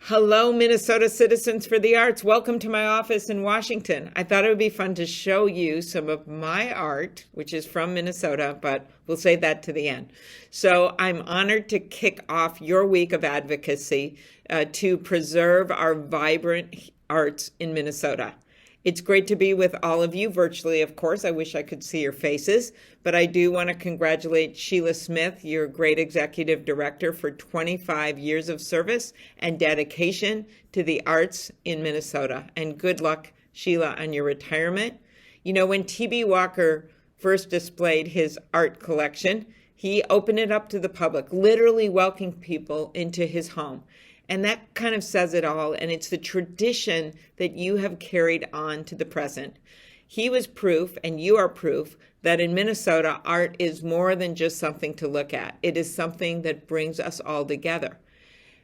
Hello, Minnesota Citizens for the Arts. Welcome to my office in Washington. I thought it would be fun to show you some of my art, which is from Minnesota, but we'll save that to the end. So I'm honored to kick off your week of advocacy to preserve our vibrant arts in Minnesota. It's great to be with all of you virtually, of course. I wish I could see your faces, but I do want to congratulate Sheila Smith, your great executive director, for 25 years of service and dedication to the arts in Minnesota. And good luck, Sheila, on your retirement. You know, when T.B. Walker first displayed his art collection, he opened it up to the public, literally welcoming people into his home. And that kind of says it all. And it's the tradition that you have carried on to the present. He was proof, and you are proof, that in Minnesota, art is more than just something to look at. It is something that brings us all together.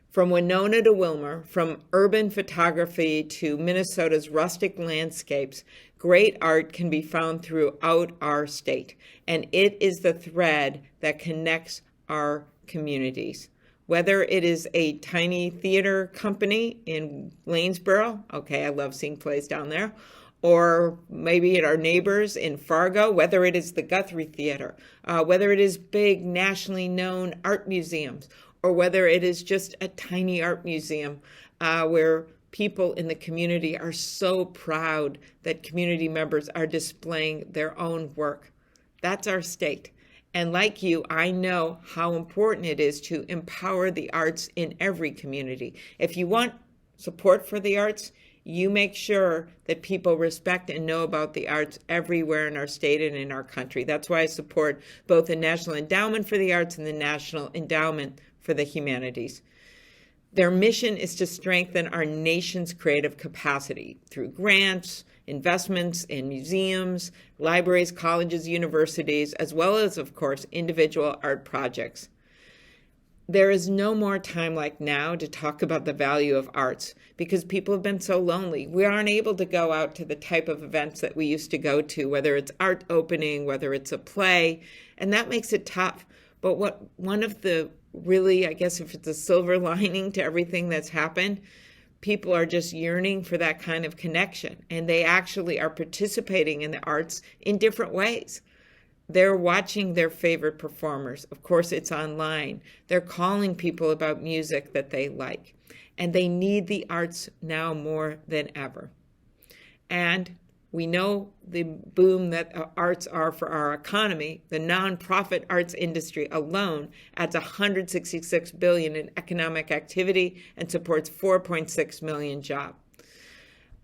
From Winona to Wilmer, from urban photography to Minnesota's rustic landscapes, great art can be found throughout our state. And it is the thread that connects our communities. Whether it is a tiny theater company in Lanesboro, okay, I love seeing plays down there, or maybe at our neighbors in Fargo, whether it is the Guthrie Theater, whether it is big nationally known art museums, or whether it is just a tiny art museum where people in the community are so proud that community members are displaying their own work. That's our state. And like you, I know how important it is to empower the arts in every community. If you want support for the arts, you make sure that people respect and know about the arts everywhere in our state and in our country. That's why I support both the National Endowment for the Arts and the National Endowment for the Humanities. Their mission is to strengthen our nation's creative capacity through grants, investments in museums, libraries, colleges, universities, as well as, of course, individual art projects. There is no more time like now to talk about the value of arts because people have been so lonely. We aren't able to go out to the type of events that we used to go to, whether it's art opening, whether it's a play, and that makes it tough. But one of the really, I guess if it's a silver lining to everything that's happened, people are just yearning for that kind of connection, and they actually are participating in the arts in different ways. They're watching their favorite performers. Of course, it's online. They're calling people about music that they like, and they need the arts now more than ever. And we know the boom that arts are for our economy. The nonprofit arts industry alone adds $166 billion in economic activity and supports 4.6 million jobs.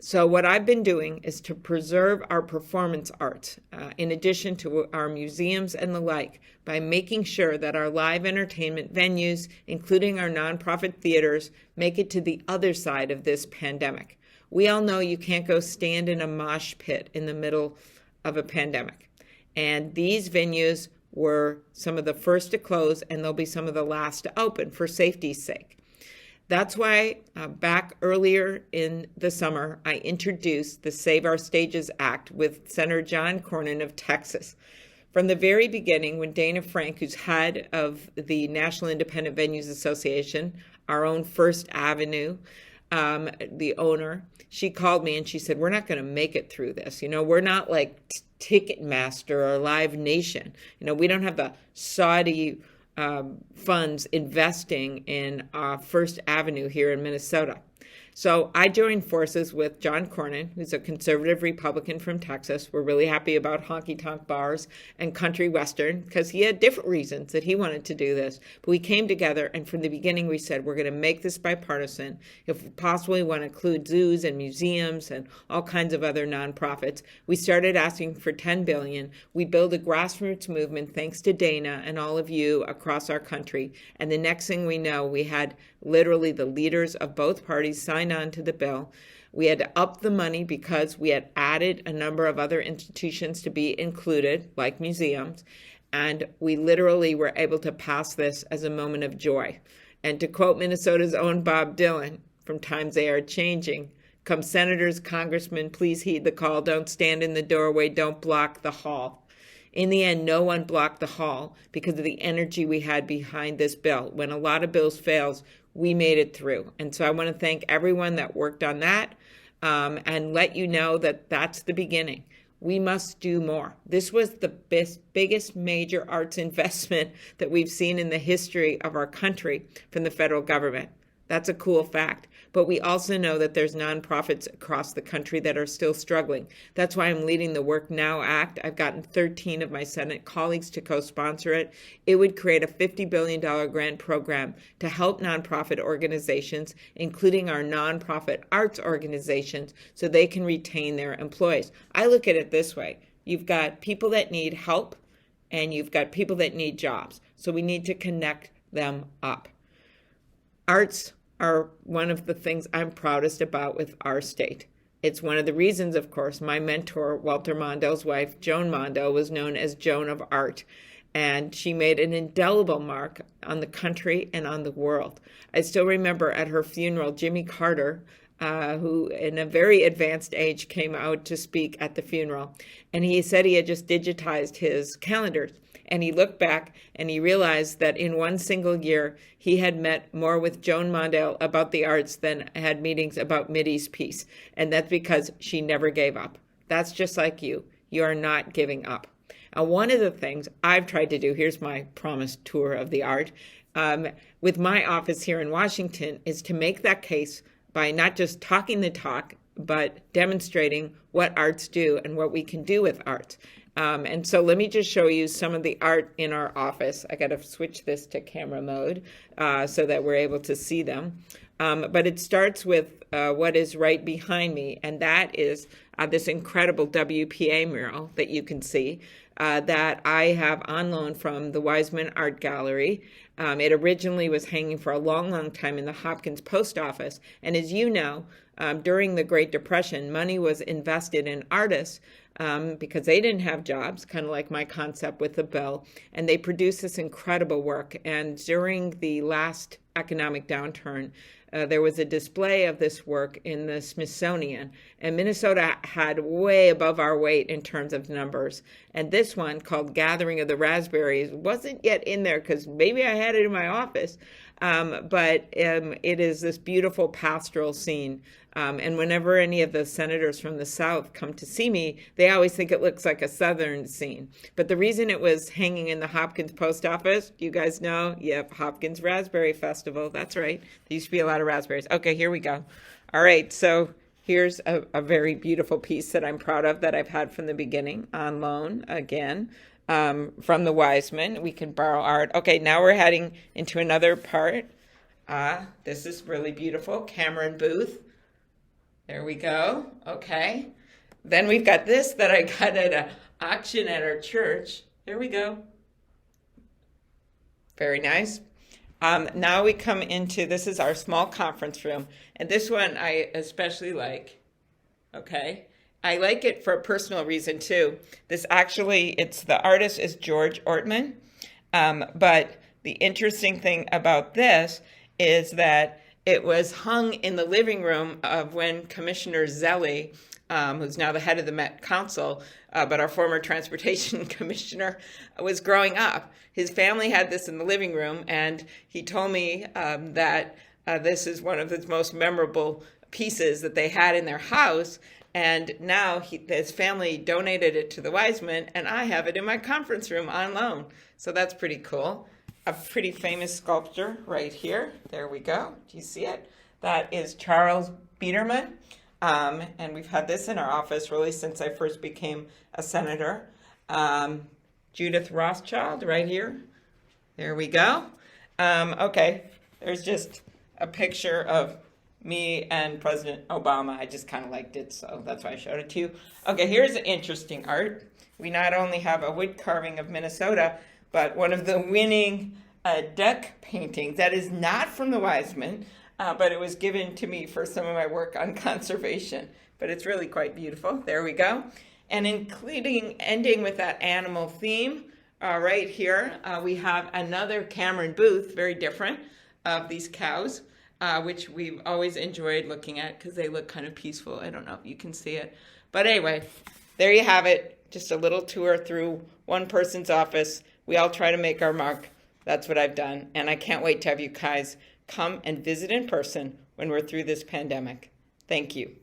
So what I've been doing is to preserve our performance arts, in addition to our museums and the like, by making sure that our live entertainment venues, including our nonprofit theaters, make it to the other side of this pandemic. We all know you can't go stand in a mosh pit in the middle of a pandemic. And these venues were some of the first to close, and they'll be some of the last to open for safety's sake. That's why back earlier in the summer, I introduced the Save Our Stages Act with Senator John Cornyn of Texas. From the very beginning, when Dana Frank, who's head of the National Independent Venues Association, our own First Avenue, the owner, she called me and she said, we're not going to make it through this. You know, we're not like Ticketmaster or Live Nation. You know, we don't have the Saudi funds investing in First Avenue here in Minnesota. So I joined forces with John Cornyn, who's a conservative Republican from Texas. We're really happy about honky-tonk bars and country western because he had different reasons that he wanted to do this. But we came together, and from the beginning we said we're going to make this bipartisan. If possible, we want to include zoos and museums and all kinds of other nonprofits. We started asking for $10 billion. We built a grassroots movement thanks to Dana and all of you across our country. And the next thing we know, we had literally the leaders of both parties signed on to the bill. We had to up the money because we had added a number of other institutions to be included, like museums, and we literally were able to pass this as a moment of joy. And to quote Minnesota's own Bob Dylan, from times they are changing, come senators, congressmen, please heed the call, don't stand in the doorway, don't block the hall. In the end, no one blocked the hall because of the energy we had behind this bill. When a lot of bills fail, we made it through. And so I want to thank everyone that worked on that, and let you know that that's the beginning. We must do more. This was the biggest major arts investment that we've seen in the history of our country from the federal government. That's a cool fact. But we also know that there's nonprofits across the country that are still struggling. That's why I'm leading the Work Now Act. I've gotten 13 of my Senate colleagues to co-sponsor it. It would create a $50 billion grant program to help nonprofit organizations, including our nonprofit arts organizations, so they can retain their employees. I look at it this way. You've got people that need help, and you've got people that need jobs. So we need to connect them up. Arts are one of the things I'm proudest about with our state. It's one of the reasons, of course, my mentor, Walter Mondale's wife, Joan Mondale, was known as Joan of Art. And she made an indelible mark on the country and on the world. I still remember at her funeral, Jimmy Carter, who in a very advanced age came out to speak at the funeral. And he said he had just digitized his calendars. And he looked back and he realized that in one single year, he had met more with Joan Mondale about the arts than had meetings about Mideast peace. And that's because she never gave up. That's just like you. You are not giving up. And one of the things I've tried to do, here's my promised tour of the art, with my office here in Washington, is to make that case by not just talking the talk, but demonstrating what arts do and what we can do with arts. And so let me just show you some of the art in our office. I got to switch this to camera mode so that we're able to see them. But it starts with what is right behind me, and that is this incredible WPA mural that you can see that I have on loan from the Wiseman Art Gallery. It originally was hanging for a long, long time in the Hopkins Post Office. And as you know, during the Great Depression, money was invested in artists because they didn't have jobs, kind of like my concept with the Bill, and they produced this incredible work. And during the last economic downturn, there was a display of this work in the Smithsonian, and Minnesota had way above our weight in terms of numbers. And this one, called Gathering of the Raspberries, wasn't yet in there because maybe I had it in my office, but it is this beautiful pastoral scene. And whenever any of the senators from the South come to see me, they always think it looks like a Southern scene. But the reason it was hanging in the Hopkins Post Office, you guys know, yep, Hopkins Raspberry Festival. That's right. There used to be a lot of raspberries. Okay, here we go. All right, so here's a very beautiful piece that I'm proud of that I've had from the beginning on loan again. From the Wiseman. We can borrow art. Okay, now we're heading into another part. This is really beautiful. Cameron Booth. There we go. Okay. Then we've got this that I got at an auction at our church. There we go. Very nice. Now we come into, this is our small conference room. And this one I especially like. Okay. I like it for a personal reason too. This actually, the artist is George Ortman. But the interesting thing about this is that it was hung in the living room of when Commissioner Zelli, who's now the head of the Met Council, but our former transportation commissioner, was growing up. His family had this in the living room, and he told me that this is one of his most memorable pieces that they had in their house. And now his family donated it to the Wiseman, and I have it in my conference room on loan. So that's pretty cool. A pretty famous sculpture right here. There we go. Do you see it? That is Charles Biederman. And we've had this in our office really since I first became a senator. Judith Rothschild right here. There we go. Okay, there's just a picture of me and President Obama. I just kind of liked it, so that's why I showed it to you. Okay, here's interesting art. We not only have a wood carving of Minnesota, but one of the winning duck paintings that is not from the Wiseman, but it was given to me for some of my work on conservation. But it's really quite beautiful. There we go. And ending with that animal theme, right here, we have another Cameron Booth, very different, of these cows, which we've always enjoyed looking at because they look kind of peaceful. I don't know if you can see it. But anyway, there you have it. Just a little tour through one person's office. We all try to make our mark. That's what I've done. And I can't wait to have you guys come and visit in person when we're through this pandemic. Thank you.